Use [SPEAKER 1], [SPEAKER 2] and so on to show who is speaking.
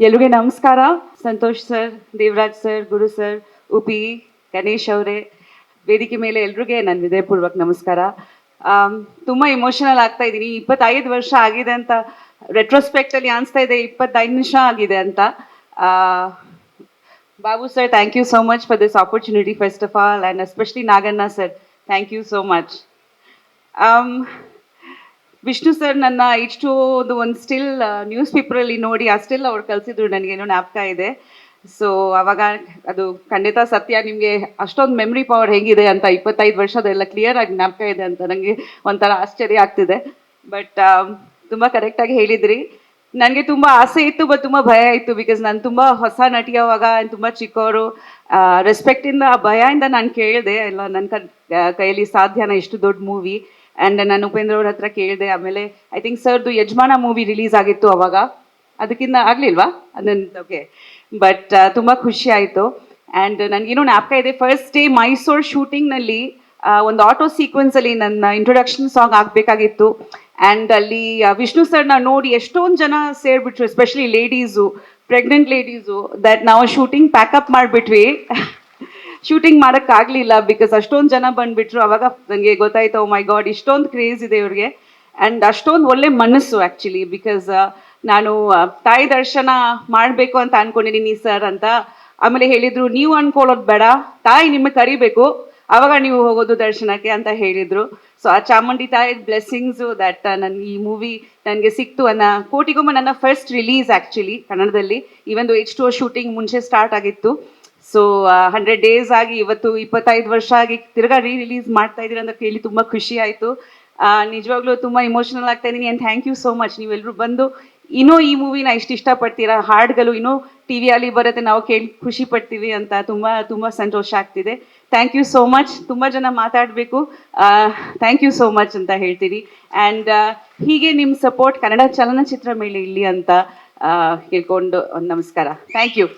[SPEAKER 1] ಎಲ್ರಿಗೆ ನಮಸ್ಕಾರ. Santosh sir, Devaraj sir, ಗುರು sir, ಉಪಿ, Ganesh ಅವರೇ, ವೇದಿಕೆ ಮೇಲೆ ಎಲ್ರಿಗೆ ನನ್ನ ಹೃದಯಪೂರ್ವಕ ನಮಸ್ಕಾರ. ತುಂಬ ಇಮೋಷನಲ್ ಆಗ್ತಾ ಇದ್ದೀನಿ. 25 ವರ್ಷ ಆಗಿದೆ ಅಂತ ರೆಟ್ರೋಸ್ಪೆಕ್ಟಲ್ಲಿ ಅನಿಸ್ತಾ ಇದೆ, 25 ನಿಮಿಷ ಆಗಿದೆ ಅಂತ. Babu sir, thank you so much for this opportunity first of all, and especially Naganna sir, thank you so much. Vishnu sir ನನ್ನ ಇಷ್ಟು ಒಂದು ಸ್ಟಿಲ್ ನ್ಯೂಸ್ ಪೇಪರಲ್ಲಿ ನೋಡಿ ಆ ಸ್ಟಿಲ್ ಅವ್ರು ಕಳಿಸಿದ್ರು, ನನಗೇನೋ ಜ್ಞಾಪಕ ಇದೆ. ಸೊ ಅವಾಗ ಅದು ಖಂಡಿತ ಸತ್ಯ. ನಿಮಗೆ ಅಷ್ಟೊಂದು ಮೆಮ್ರಿ ಪವರ್ ಹೇಗಿದೆ ಅಂತ 25 ವರ್ಷದೆಲ್ಲ ಕ್ಲಿಯರ್ ಆಗಿ ಜ್ಞಾಪಕ ಇದೆ ಅಂತ ನನಗೆ ಒಂಥರ ಆಶ್ಚರ್ಯ ಆಗ್ತಿದೆ. ಬಟ್ ತುಂಬ ಕರೆಕ್ಟಾಗಿ ಹೇಳಿದ್ರಿ. ನನಗೆ ತುಂಬ ಆಸೆ ಇತ್ತು, ಬಟ್ ತುಂಬ ಭಯ ಇತ್ತು. ಬಿಕಾಸ್ ನಾನು ತುಂಬ ಹೊಸ ನಟಿ ಅವಾಗ, ತುಂಬ ಚಿಕ್ಕವರು. ರೆಸ್ಪೆಕ್ಟಿಂದ, ಭಯದಿಂದ ನಾನು ಕೇಳಿದೆ, ಎಲ್ಲ ನನ್ನ ಕೈಯಲ್ಲಿ ಸಾಧ್ಯನಾ ಇಷ್ಟು ದೊಡ್ಡ ಮೂವಿ. ಆ್ಯಂಡ್ ನಾನು ಉಪೇಂದ್ರ ಅವ್ರ ಹತ್ರ ಕೇಳಿದೆ. ಆಮೇಲೆ ಐ ಥಿಂಕ್ ಸರ್ದು ಯಜಮಾನ ಮೂವಿ ರಿಲೀಸ್ ಆಗಿತ್ತು ಅವಾಗ, ಅದಕ್ಕಿಂತ ಆಗಲಿಲ್ವಾ ಅದನ್ನು? ಓಕೆ. ಬಟ್ ತುಂಬ ಖುಷಿ ಆಯಿತು. ಆ್ಯಂಡ್ ನನಗೇನೋ ಜ್ಞಾಪಕ ಇದೆ, ಫಸ್ಟ್ ಡೇ ಮೈಸೂರು ಶೂಟಿಂಗ್ನಲ್ಲಿ ಒಂದು ಆಟೋ ಸೀಕ್ವೆನ್ಸಲ್ಲಿ ನನ್ನ ಇಂಟ್ರೊಡಕ್ಷನ್ ಸಾಂಗ್ ಆಗಬೇಕಾಗಿತ್ತು. ಆ್ಯಂಡ್ ಅಲ್ಲಿ ವಿಷ್ಣು ಸರ್ನ ನೋಡಿ ಎಷ್ಟೊಂದು ಜನ ಸೇರಿಬಿಟ್ರು, especially ladies, pregnant ladies. That ನಾವು ಶೂಟಿಂಗ್ ಪ್ಯಾಕಪ್ ಮಾಡಿಬಿಟ್ವಿ. ಶೂಟಿಂಗ್ ಮಾಡೋಕ್ಕಾಗಲಿಲ್ಲ ಬಿಕಾಸ್ ಅಷ್ಟೊಂದು ಜನ ಬಂದುಬಿಟ್ರು. ಅವಾಗ ನನಗೆ ಗೊತ್ತಾಯ್ತು, ಓ ಮೈ ಗಾಡ್, ಇಷ್ಟೊಂದು ಕ್ರೇಜ್ ಇದೆ ಇವ್ರಿಗೆ. ಆ್ಯಂಡ್ ಅಷ್ಟೊಂದು ಒಳ್ಳೆ ಮನಸ್ಸು ಆ್ಯಕ್ಚುಲಿ. ಬಿಕಾಸ್ ನಾನು ತಾಯಿ ದರ್ಶನ ಮಾಡಬೇಕು ಅಂತ ಅಂದ್ಕೊಂಡಿದ್ದೀನಿ ಸರ್ ಅಂತ. ಆಮೇಲೆ ಹೇಳಿದರು, ನೀವು ಅಂದ್ಕೊಳ್ಳೋದು ಬೇಡ, ತಾಯಿ ನಿಮಗೆ ಕರಿಬೇಕು, ಆವಾಗ ನೀವು ಹೋಗೋದು ದರ್ಶನಕ್ಕೆ ಅಂತ ಹೇಳಿದರು. ಸೊ ಆ ಚಾಮುಂಡಿ ತಾಯಿ ಬ್ಲೆಸ್ಸಿಂಗ್ಸು ದಟ್ ನನ್ನ ಈ ಮೂವಿ ನನಗೆ ಸಿಕ್ತು. ಕೋಟಿಗೊಮ್ಮ ನನ್ನ ಫಸ್ಟ್ ರಿಲೀಸ್ ಆ್ಯಕ್ಚುಲಿ ಕನ್ನಡದಲ್ಲಿ. ಈ ಒಂದು H2O ಶೂಟಿಂಗ್ ಮುಂಚೆ ಸ್ಟಾರ್ಟ್ ಆಗಿತ್ತು. ಸೊ 100 ಡೇಸ್ ಆಗಿ ಇವತ್ತು 25 ವರ್ಷ ಆಗಿ ತಿರ್ಗಾ ರಿಲೀಸ್ ಮಾಡ್ತಾ ಇದ್ದೀರ ಅಂತ ಕೇಳಿ ತುಂಬ ಖುಷಿ ಆಯಿತು. ನಿಜವಾಗ್ಲೂ ತುಂಬ ಇಮೋಷನಲ್ ಆಗ್ತಾ ಇದ್ದೀನಿ. And thank you so much, ನೀವೆಲ್ಲರೂ ಬಂದು ಇನ್ನೂ ಈ ಮೂವಿನ ಇಷ್ಟು ಇಷ್ಟಪಡ್ತೀರಾ. ಹಾಡುಗಳು ಇನ್ನೂ ಟಿ ವಿಯಲ್ಲಿ ಬರುತ್ತೆ, ನಾವು ಕೇಳಿ ಖುಷಿ ಪಡ್ತೀವಿ ಅಂತ ತುಂಬ ತುಂಬ ಸಂತೋಷ ಆಗ್ತಿದೆ. Thank you so much. ತುಂಬ ಜನ ಮಾತಾಡಬೇಕು, ಥ್ಯಾಂಕ್ ಯು ಸೋ ಮಚ್ ಅಂತ ಹೇಳ್ತೀನಿ. ಆ್ಯಂಡ್ ಹೀಗೆ ನಿಮ್ಮ ಸಪೋರ್ಟ್ ಕನ್ನಡ ಚಲನಚಿತ್ರ ಮೇಲೆ ಇಲ್ಲಿ ಅಂತ ಕೇಳ್ಕೊಂಡು ನಮಸ್ಕಾರ. Thank you.